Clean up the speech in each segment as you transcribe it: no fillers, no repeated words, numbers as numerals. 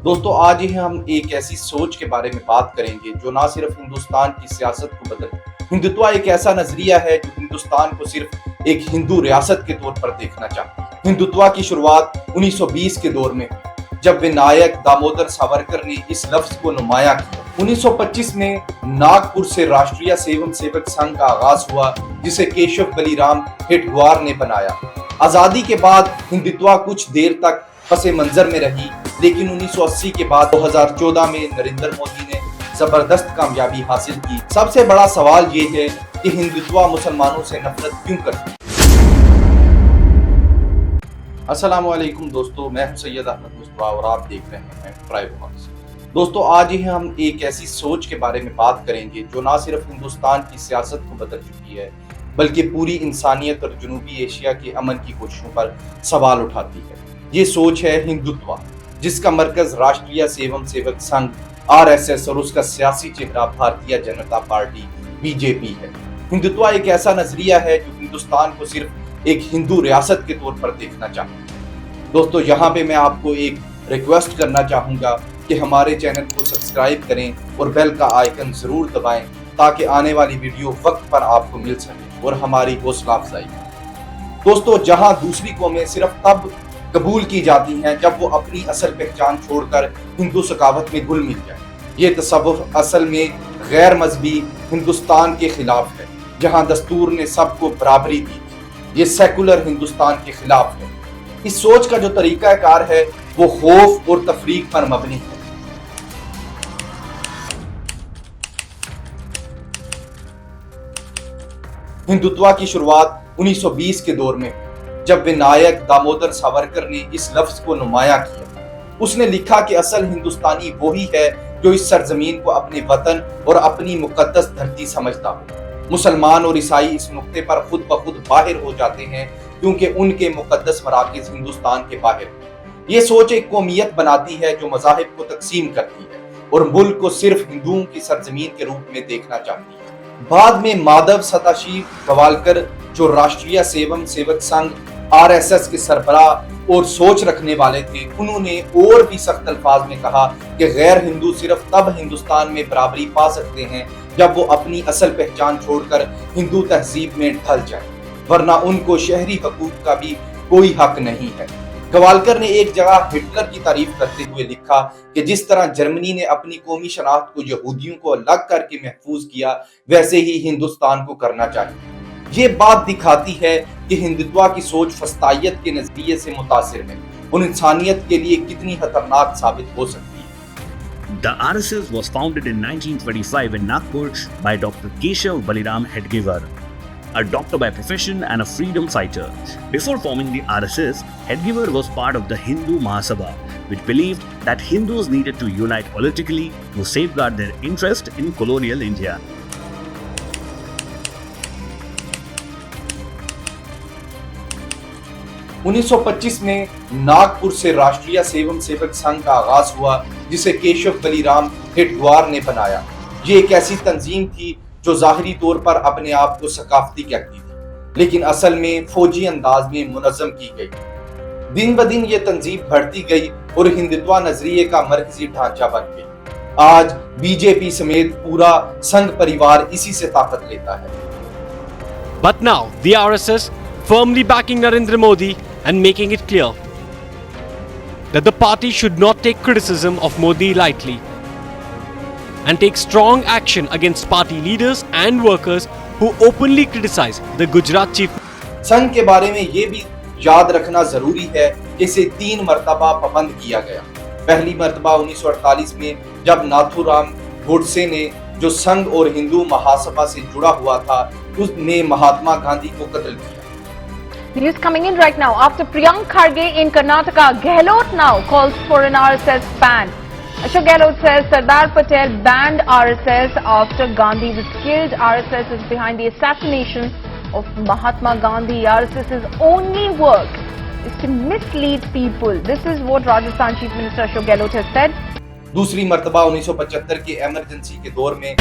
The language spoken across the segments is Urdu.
دوستو آج ہی ہم ایک ایسی سوچ کے بارے میں بات کریں گے جو نہ صرف ہندوستان کی سیاست کو بدل ہندوتوا ایک ایسا نظریہ ہے جو ہندوستان کو صرف ایک ہندو ریاست کے طور پر دیکھنا چاہتا ہے۔ ہندوتوا کی شروعات 1920 کے دور میں ہوئی جب ونائک دامودر ساورکر نے اس لفظ کو نمایاں کیا۔ 1925 میں ناگپور سے راشٹریہ سیوم سیوک سنگھ کا آغاز ہوا جسے کیشو بلی رام ہیڈگوار نے بنایا۔ آزادی کے بعد ہندوتوا کچھ دیر تک پس منظر میں رہی، لیکن 1980 کے بعد 2014 میں نریندر مودی نے زبردست کامیابی حاصل کی۔ سب سے بڑا سوال یہ ہے کہ ہندوتوا مسلمانوں سے نفرت کیوں کرتی ہے؟ السلام علیکم دوستو، میں ہوں سید احمد مصطفیٰ اور آپ دیکھ رہے ہیں ٹرائب وائس۔ دوستو آج ہی ہم ایک ایسی سوچ کے بارے میں بات کریں گے جو نہ صرف ہندوستان کی سیاست کو بدل چکی ہے بلکہ پوری انسانیت اور جنوبی ایشیا کے امن کی کوششوں پر سوال اٹھاتی ہے۔ یہ سوچ ہے ہندوتوا، جس کا مرکز راشٹریہ سیوم سیوک سنگھ RSS اور اس کا سیاسی چہرہ بھارتیہ جنتا پارٹی BJP ہے۔ ہندوتوا ایک ایسا نظریہ ہے جو ہندوستان کو صرف ایک ہندو ریاست کے طور پر دیکھنا چاہتا ہے۔ دوستو یہاں پہ میں آپ کو ایک ریکویسٹ کرنا چاہوں گا کہ ہمارے چینل کو سبسکرائب کریں اور بیل کا آئیکن ضرور دبائیں تاکہ آنے والی ویڈیو وقت پر آپ کو مل سکے اور ہماری حوصلہ افزائی۔ دوستو جہاں دوسری قومیں صرف تب قبول کی جاتی ہیں جب وہ اپنی اصل پہچان چھوڑ کر ہندو ثقافت میں گھل مل جائیں، یہ تصور اصل میں غیر مذہبی ہندوستان کے خلاف ہے جہاں دستور نے سب کو برابری دی۔ یہ سیکولر ہندوستان کے خلاف ہے۔ اس سوچ کا جو طریقہ کار ہے وہ خوف اور تفریق پر مبنی ہے۔ ہندوتوا کی شروعات 1920 کے دور میں جب ونائک دامودر ساورکر نے اس لفظ کو نمایاں کیا۔ اس نے لکھا کہ اصل ہندوستانی وہی ہے جو اس سرزمین کو اپنے وطن اور اپنی مقدس دھرتی سمجھتا ہو۔ مسلمان اور عیسائی اس نقطے پر خود بخود باہر ہو جاتے ہیں کیونکہ ان کے مقدس مراکز ہندوستان کے باہر ہیں۔ یہ سوچ ایک قومیت بناتی ہے جو مذاہب کو تقسیم کرتی ہے اور ملک کو صرف ہندوؤں کی سرزمین کے روپ میں دیکھنا چاہتی ہے۔ بعد میں مادھو ستاشیو گوالکر جو راشٹریہ سیوم سیوک سنگھ RSS کے سربراہ اور سوچ رکھنے والے تھے، انہوں نے اور بھی سخت الفاظ میں کہا کہ غیر ہندو صرف تب ہندوستان میں برابری پا سکتے ہیں جب وہ اپنی اصل پہچان چھوڑ کر ہندو تہذیب میں ڈھل جائیں، ورنہ ان کو شہری حقوق کا بھی کوئی حق نہیں ہے۔ گوالکر نے ایک جگہ ہٹلر کی تعریف کرتے ہوئے لکھا کہ جس طرح جرمنی نے اپنی قومی شناخت کو یہودیوں کو الگ کر کے محفوظ کیا، ویسے ہی ہندوستان کو کرنا چاہیے۔ یہ بات دکھاتی ہے کہ ہندوتوا کی سوچ فسطائیت کے نظریے سے متاثر ہے اور انسانیت کے لیے کتنی خطرناک ثابت ہو سکتی ہے۔ The RSS was founded in 1925 in Nagpur by Dr. Keshav Baliram Hedgewar, a doctor by profession and a freedom fighter. Before forming the RSS, Hedgewar was part of the Hindu Mahasabha, which believed that Hindus needed to unite politically to safeguard their interest in colonial India. 1925 میں ناگپور سے راشٹریہ سیوم سیوک سنگھ کا آغاز ہوا جسے کیشو بلی رام ہیڈگوار نے بنایا۔ یہ ایک ایسی تنظیم تھی جو ظاہری طور پر اپنے آپ کو ثقافتی کہتی تھی لیکن اصل میں فوجی انداز میں منظم کی گئی۔ دن بدن یہ تنظیم بڑھتی گئی اور ہندوتوا نظریے کا مرکزی ڈھانچہ بن گئی۔ آج BJP سمیت پورا سنگھ پریوار اسی سے طاقت لیتا ہے۔ But now the RSS firmly backing Narendra Modi and making it clear that the party should not take criticism of Modi lightly and take strong action against party leaders and workers who openly criticize the Gujarat chief. Singh کے بارے میں یہ بھی یاد رکھنا ضروری ہے کہ اسے 3 مرتبہ پابند کیا گیا۔ پہلی مرتبہ 1948 میں جب ناتھو رام گوڈسے نے جو سنگھ اور ہندو مہاسبھا سے جڑا ہوا تھا اس نے مہاتما گاندھی کو قتل کیا۔ News coming in right now. After Priyank Kharge in Karnataka, Gehlot now calls for an RSS ban. Ashok Gehlot says Sardar Patel banned RSS after Gandhi was killed. RSS is behind the assassination of Mahatma Gandhi. RSS's only work is to mislead people. This is what Rajasthan Chief Minister Ashok Gehlot has said. دوسری مرتبہ 1975 کے ایمرجنسی کے دور میں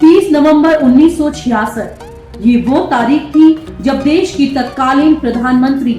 30 نومبر 1966 یہ وہ تاریخ تھی جب دیش کی تتکالین Pradhan Mantri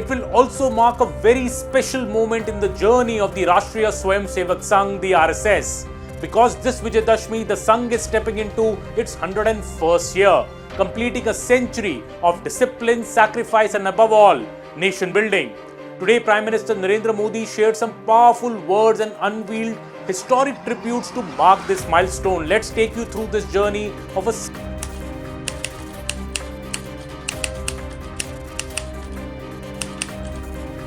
It will also mark a very special moment in the journey of the Rashtriya Swayamsevak Sangh, the RSS, because this Vijayadashmi, the Sangh is stepping into its 101st year, completing a century of discipline, sacrifice and above all, nation building. Today, Prime Minister Narendra Modi shared some powerful words and unveiled historic tributes to mark this milestone. Let's take you through this journey of a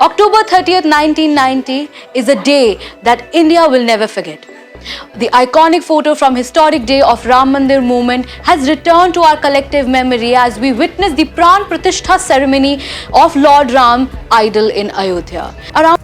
October 30th, 1990 is a day that India will never forget. The iconic photo from historic day of Ram Mandir movement has returned to our collective memory as we witness the Pran Pratishtha ceremony of Lord Ram idol in Ayodhya.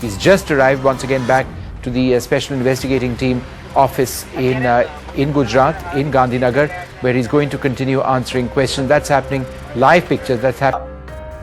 he's just arrived once again back to the Special Investigating Team office in Gujarat, in Gandhinagar, where he's going to continue answering questions. That's happening. Live pictures. That's happening.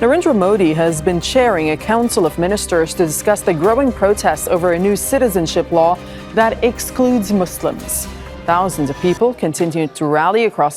Narendra Modi has been chairing a council of ministers to discuss the growing protests over a new citizenship law that excludes Muslims. Thousands of people continue to rally across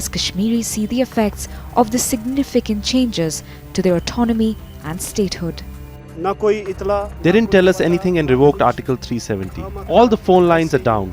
As Kashmiris see the effects of the significant changes to their autonomy and statehood. They didn't tell us anything and revoked Article 370. All the phone lines are down.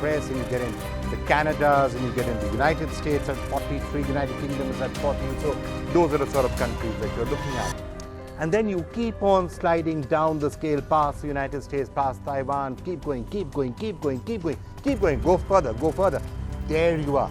Press, and you get in the Canadas, and you get in the United States at 43, United Kingdom is at 14. So those are the sort of countries that you're looking at. And then you keep on sliding down the scale past the United States, past Taiwan, keep going, keep going, keep going, keep going, keep going, go further, go further. There you are.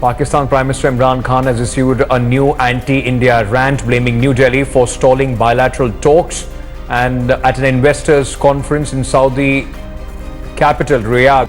Pakistan Prime Minister Imran Khan has issued a new anti-India rant blaming New Delhi for stalling bilateral talks, and at an investors conference in Saudi capital Riyadh.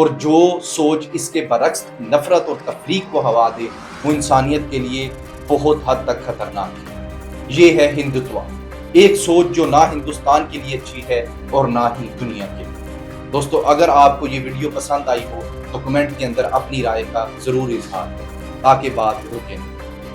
اور جو سوچ اس کے برعکس نفرت اور تفریق کو ہوا دے وہ انسانیت کے لیے بہت حد تک خطرناک ہے۔ یہ ہے ہندوتوا، ایک سوچ جو نہ ہندوستان کے لیے اچھی ہے اور نہ ہی دنیا کے لیے۔ دوستو اگر آپ کو یہ ویڈیو پسند آئی ہو تو کمنٹ کے اندر اپنی رائے کا ضرور اظہار کریں تاکہ بات رکے۔